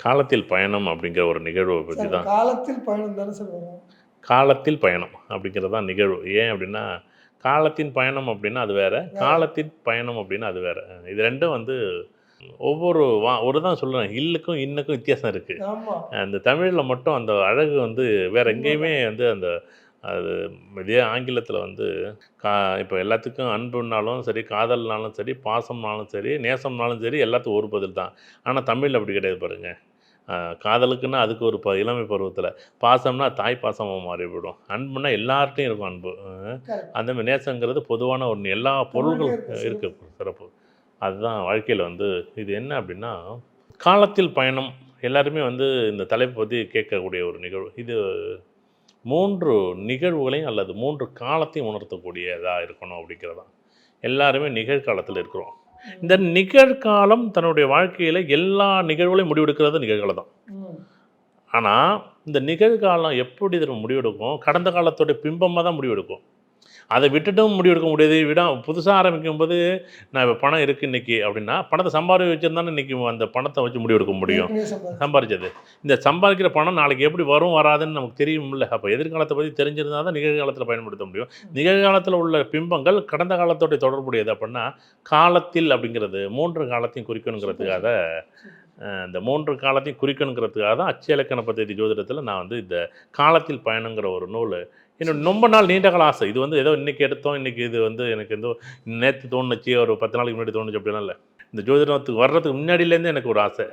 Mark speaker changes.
Speaker 1: காலத்தில் பயணம் அப்படிங்கிற ஒரு நிகழ்வை பற்றி
Speaker 2: சார்
Speaker 1: தான்.
Speaker 2: காலத்தில் பயணம் தானே சார் வரும்?
Speaker 1: காலத்தில் பயணம் அப்படிங்கிறது தான் நிகழ்வு. ஏன் அப்படின்னா, காலத்தின் பயணம் அப்படின்னா அது வேற.
Speaker 2: வேற.
Speaker 1: காலத்தின் பயணம் அப்படின்னா அது வேற. இது 2ம் வந்து ஒவ்வொரு ஒரு தான் சொல்றேன். இல்லுக்கும், இன்னுக்கும் வித்தியாசம் இருக்கு.
Speaker 2: ஆமா.
Speaker 1: அந்த தமிழ்ல மட்டும் அந்த அழகு வந்து வேற எங்கேயுமே
Speaker 2: உண்மதான்.
Speaker 1: வந்து அந்த அது இதே ஆங்கிலத்தில வந்து கா இப்போ எல்லாத்துக்கும் அன்புனாலும் சரி, காதல்னாலும் சரி, பாசம்னாலும் சரி, நேசம்னாலும் சரி எல்லாத்துக்கும் ஒரு பதில் தான். ஆனா தமிழ்ல அப்படி கிடையாது பாருங்க. காதலுக்குன்னா அதுக்கு ஒரு இளமை பருவத்தில, பாசம்னா தாய் பாசமா மாறிவிடும். அன்புனா எல்லார்ட்டயும் இருக்கும் அன்பு.
Speaker 2: கரெக்ட்.
Speaker 1: அந்த மாரி நேசங்கிறது பொதுவான ஒண்ணு. எல்லா
Speaker 2: தமிழுக்கே
Speaker 1: பொருள்களும்
Speaker 2: இருக்கு
Speaker 1: இருக்கு
Speaker 2: சிறப்பு.
Speaker 1: சிறப்பு. அதுதான் வாழ்க்கையில வந்து இது என்ன அப்படின்னா, காலத்தில் பயணம் எல்லாருமே வந்து இந்த தலைப்ப பத்தி கேட்கக்கூடிய ஒரு நிகழ்வு. இது 3 நிகழ்வுகளையும் அல்லது 3 காலத்தையும் உணர்த்தக்கூடியதா இருக்கணும் அப்படிங்கிறது தான். எல்லாருமே நிகழ்காலத்தில இருக்கிறோம். இந்த
Speaker 2: ம்.
Speaker 1: நிகழ்காலம் தன்னுடைய வாழ்க்கையில எல்லா நிகழ்வுகளையும் முடிவெடுக்கிறது நிகழ்காலம் தான்.
Speaker 2: ம்.
Speaker 1: ஆனா, இந்த நிகழ்காலம் எப்படி தெரியுமா முடிவெடுக்கும்? கடந்த காலத்தோட பிம்பமா தான் முடிவெடுக்கும். அத விட்டுட்டும் முடிவெடுக்க முடியாது. புதுசா ஆரம்பிக்கும்போது, நான் இப்ப பணம் இருக்கு இன்னைக்கு அப்படின்னா, பணத்த சம்பாரிச்சு வச்சிருந்தானே இன்னைக்கு அந்த பணத்த வச்சு முடிவெடுக்க முடியும்.
Speaker 2: ஏற்கனவே சம்பாதிச்சு.
Speaker 1: சம்பாரிச்சது. இந்த சம்பாதிக்கிற பணம் நாளைக்கு எப்படி வரும், வராதுன்னு நமக்கு தெரியும்ல. அப்ப எதிர்காலத்த பத்தி தெரிஞ்சிருந்தா தான் நிகழ்காலத்தில பயன்படுத்த முடியும்.
Speaker 2: ம்.
Speaker 1: நிகழ்காலத்தில உள்ள பிம்பங்கள் கடந்த காலத்தோட தொடர்புடையது அப்படின்னா, காலத்தில் அப்படிங்கிறது 3 காலத்தையும்
Speaker 2: சூப்பர்
Speaker 1: குறிக்கணுங்கிறதுக்காக
Speaker 2: சார். சூப்பர்.
Speaker 1: இந்த 3 காலத்தையும் குறிக்கணுங்கிறதுக்காக தான் அச்சு இலக்கண பദ്ധதி ஜோதிடத்தில நான் வந்து இந்த காலத்தில் பயணங்கிற ஒரு நூலு என்னோட
Speaker 2: சூப்பர்.
Speaker 1: ரொம்ப நாள் நீண்ட கால ஆசை. இது வந்து ஏதோ இன்னைக்கு எடுத்தோம், இன்னைக்கு இது வந்து எனக்கு ஏதோ நேத்து தோணுச்சு, ஒரு 10 நாளைக்கு முன்னாடி தோணுச்சு அப்படிலாம் இல்ல. இந்த ஜோதிடத்துக்கு வர்றதுக்கு முன்னாடிலேருந்தே எனக்கு ஒரு ஆசை.